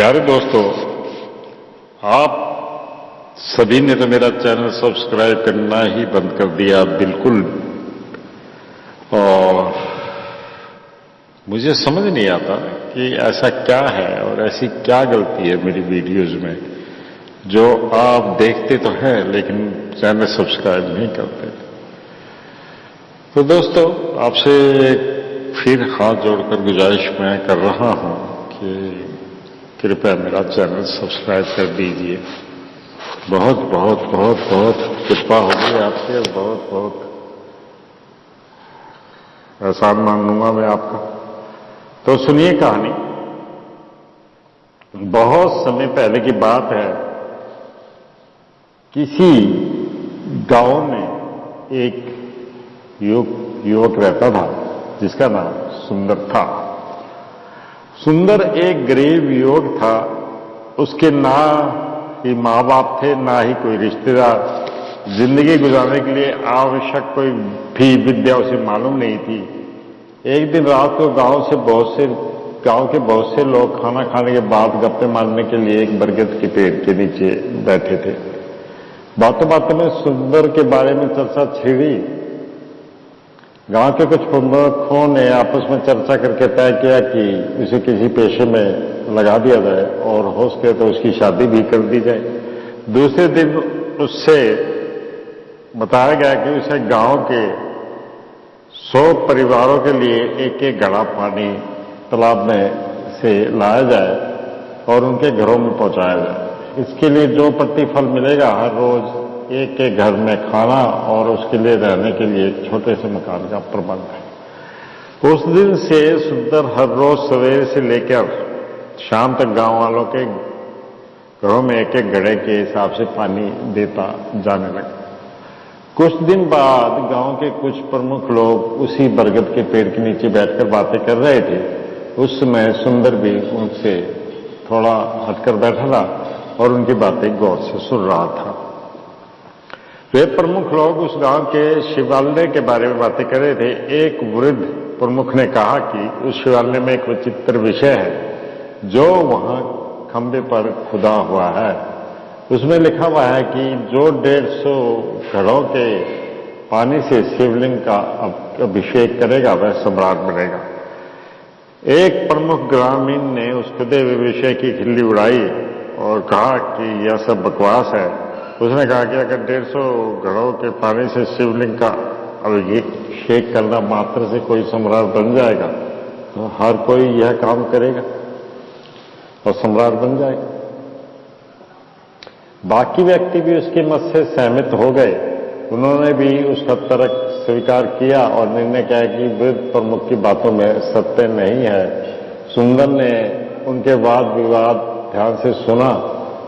प्यारे दोस्तों, आप सभी ने तो मेरा चैनल सब्सक्राइब करना ही बंद कर दिया बिल्कुल। और मुझे समझ नहीं आता कि ऐसा क्या है और ऐसी क्या गलती है मेरी वीडियोज में जो आप देखते तो हैं लेकिन चैनल सब्सक्राइब नहीं करते। तो दोस्तों, आपसे फिर हाथ जोड़कर गुजारिश मैं कर रहा हूं कि कृपया मेरा चैनल सब्सक्राइब कर दीजिए। बहुत बहुत बहुत बहुत कृपा होगी आपसे, बहुत बहुत एहसान मानूंगा मैं आपका। तो सुनिए कहानी। बहुत समय पहले की बात है। किसी गांव में एक युवक रहता था जिसका नाम सुंदर था। सुंदर एक गरीब युवक था। उसके ना ही माँ बाप थे, ना ही कोई रिश्तेदार। जिंदगी गुजारने के लिए आवश्यक कोई भी विद्या उसे मालूम नहीं थी। एक दिन रात को गांव के बहुत से लोग खाना खाने के बाद गप्पे मारने के लिए एक बरगद के पेड़ के नीचे बैठे थे। बातों बातों में सुंदर के बारे में चर्चा छिड़ी। गांव के कुछ प्रमुखों ने आपस में चर्चा करके तय किया कि उसे किसी पेशे में लगा दिया जाए और हो सके तो उसकी शादी भी कर दी जाए। दूसरे दिन उससे बताया गया कि उसे गांव के 100 परिवारों के लिए एक एक घड़ा पानी तालाब में से लाया जाए और उनके घरों में पहुंचाया जाए। इसके लिए जो प्रतिफल मिलेगा, हर रोज एक एक घर में खाना और उसके लिए रहने के लिए एक छोटे से मकान का प्रबंध है। उस दिन से सुंदर हर रोज सवेरे से लेकर शाम तक गांव वालों के घरों में एक एक घड़े के हिसाब से पानी देता जाने लगा। कुछ दिन बाद गांव के कुछ प्रमुख लोग उसी बरगद के पेड़ के नीचे बैठकर बातें कर रहे थे। उस समय सुंदर भी उनसे थोड़ा हटकर बैठा था और उनकी बातें गौर से सुन रहा था। वे प्रमुख लोग उस गांव के शिवालय के बारे में बातें कर रहे थे। एक वृद्ध प्रमुख ने कहा कि उस शिवालय में एक विचित्र विषय है जो वहां खंबे पर खुदा हुआ है। उसमें लिखा हुआ है कि जो 150 घड़ों के पानी से शिवलिंग का अभिषेक करेगा वह सम्राट बनेगा। एक प्रमुख ग्रामीण ने उस खुदे हुए विषय की खिल्ली उड़ाई और कहा कि यह सब बकवास है। उसने कहा कि अगर 150 घड़ों के पानी से शिवलिंग का अभिषेक करना मात्र से कोई सम्राट बन जाएगा तो हर कोई यह काम करेगा और सम्राट बन जाएगा। बाकी व्यक्ति भी उसके मत से सहमत हो गए। उन्होंने भी उसका तर्क स्वीकार किया और निर्णय किया कि वृद्ध प्रमुख की बातों में सत्य नहीं है। सुंदर ने उनके वाद विवाद ध्यान से सुना।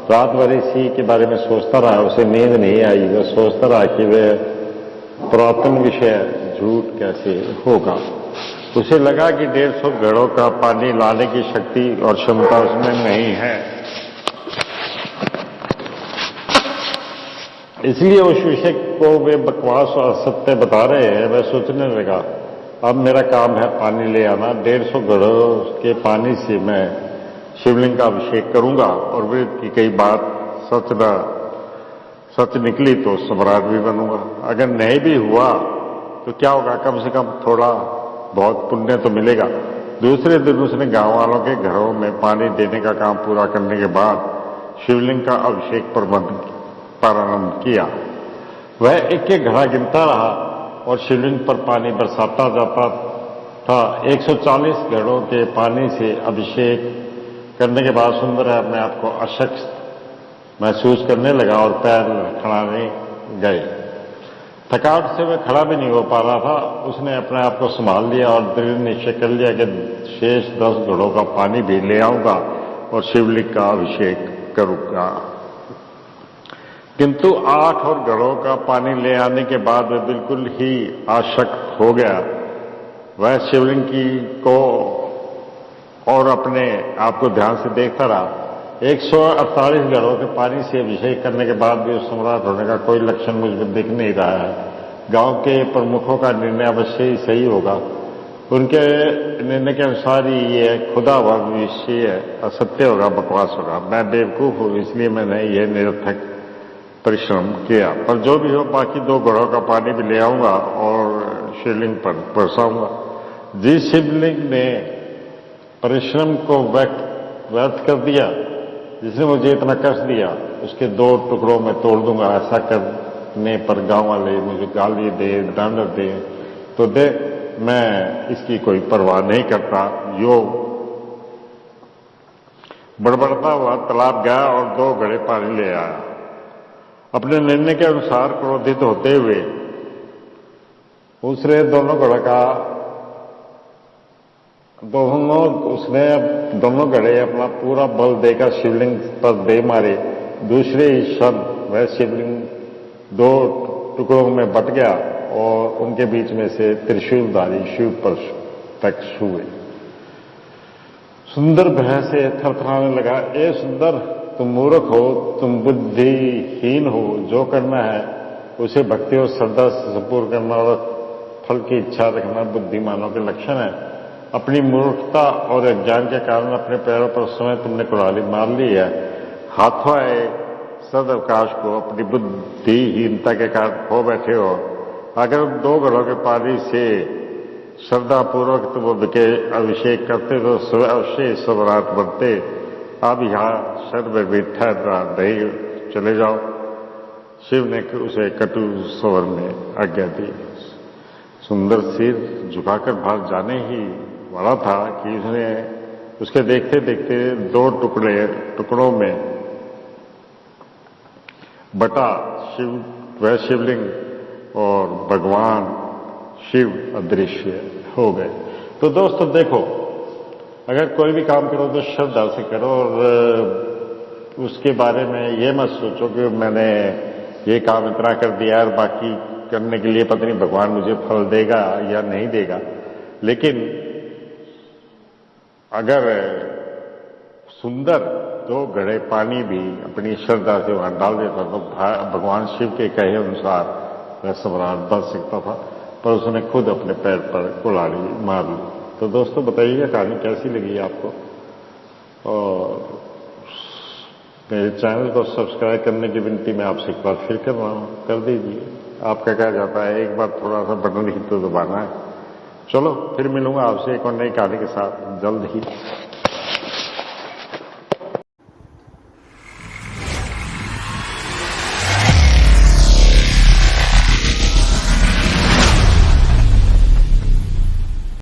रात भर इसी के बारे में सोचता रहा। उसे नींद नहीं आई। वह सोचता रहा कि वह पुरातन विषय झूठ कैसे होगा। उसे लगा कि 150 घड़ों का पानी लाने की शक्ति और क्षमता उसमें नहीं है। इसलिए उस विषय को वे बकवास और असत्य बता रहे हैं। वह सोचने लगा, अब मेरा काम है पानी ले आना। 150 घड़ों के पानी से मैं शिवलिंग का अभिषेक करूंगा और वृद्ध की कई बात सच निकली तो सम्राट भी बनूंगा। अगर नहीं भी हुआ तो क्या होगा, कम से कम थोड़ा बहुत पुण्य तो मिलेगा। दूसरे दिन उसने गांव वालों के घरों में पानी देने का काम पूरा करने के बाद शिवलिंग का अभिषेक प्रारंभ किया। वह एक एक घड़ा गिनता रहा और शिवलिंग पर पानी बरसाता जाता था। 140 घड़ों के पानी से अभिषेक करने के बाद सुंदर अपने आप को अशक्त महसूस करने लगा और पैर लड़खड़ाने गए। थकावट से वह खड़ा भी नहीं हो पा रहा था। उसने अपने आप को संभाल लिया और दृढ़ निश्चय कर लिया कि शेष 10 घड़ों का पानी भी ले आऊंगा और शिवलिंग का अभिषेक करूंगा। किंतु 8 और घड़ों का पानी ले आने के बाद वह बिल्कुल ही आशक्त हो गया। वह शिवलिंग को और अपने आप को ध्यान से देखता रहा। 148 घड़ों के पानी से अभिषेक करने के बाद भी उस सम्राट होने का कोई लक्षण मुझ में दिख नहीं रहा है। गांव के प्रमुखों का निर्णय अवश्य ही सही होगा। उनके निर्णय के अनुसार ही ये खुदा भविष्य असत्य होगा, बकवास होगा। मैं बेवकूफ हूं, इसलिए मैंने ये निरर्थक परिश्रम किया। पर जो भी हो, बाकी 2 घड़ों का पानी भी ले आऊंगा और शिवलिंग पर बरसाऊंगा। जिस शिवलिंग ने परिश्रम को व्यर्थ कर दिया, जिसने मुझे इतना कष्ट दिया, उसके 2 टुकड़ों में तोड़ दूंगा। ऐसा करने पर गांव वाले मुझे गाली दे, दंड दे तो दे, मैं इसकी कोई परवाह नहीं करता। यो बड़बड़ता हुआ तालाब गया और 2 घड़े पानी ले आया। अपने निर्णय के अनुसार क्रोधित होते हुए उसने दोनों घड़े अपना पूरा बल देकर शिवलिंग पर दे मारे। दूसरे ही क्षण वह शिवलिंग 2 टुकड़ों में बट गया और उनके बीच में से त्रिशूलधारी शिव पर तक छुए। सुंदर भय से थरथराने लगा। ए सुंदर, तुम मूर्ख हो, तुम बुद्धिहीन हो। जो करना है उसे भक्ति और श्रद्धा से संपूर्ण करना और फल की इच्छा रखना बुद्धिमानों के लक्षण है। अपनी मूर्खता और अज्ञान के कारण अपने पैरों पर उस समय तुमने कुल्हाड़ी मार ली है। हाथों आए सदअवकाश को अपनी बुद्धिहीनता के कारण खो बैठे हो। अगर उन 2 घड़ों के पानी से श्रद्धापूर्वक तुम उनके अभिषेक करते तो अवश्य सम्राट बनते। अब यहाँ शर में भी ठहर नहीं, चले जाओ। शिव ने उसे कटु स्वर में आज्ञा दी। सुंदर सिर झुकाकर भाग जाने ही वाला था कि उसके देखते देखते 2 टुकड़ों में बटा वह शिवलिंग और भगवान शिव अदृश्य हो गए। तो दोस्तों देखो, अगर कोई भी काम करो तो श्रद्धा से करो और उसके बारे में ये मत सोचो कि मैंने ये काम इतना कर दिया और बाकी करने के लिए पता नहीं भगवान मुझे फल देगा या नहीं देगा। लेकिन अगर सुंदर 2 घड़े पानी भी अपनी श्रद्धा से वहां डाल देता तो भगवान शिव के कहे अनुसार वह सम्राट बन सकता था, पर उसने खुद अपने पैर पर कुल्हाड़ी मार ली। तो दोस्तों बताइएगा कहानी कैसी लगी आपको, और मेरे चैनल को सब्सक्राइब करने की विनती मैं आपसे एक बार फिर कर रहा हूं, कर दीजिए। आपका क्या जाता है, एक बार थोड़ा सा बटन ही तो दबाना है। चलो फिर मिलूंगा आपसे एक और नई कहानी के साथ जल्द ही।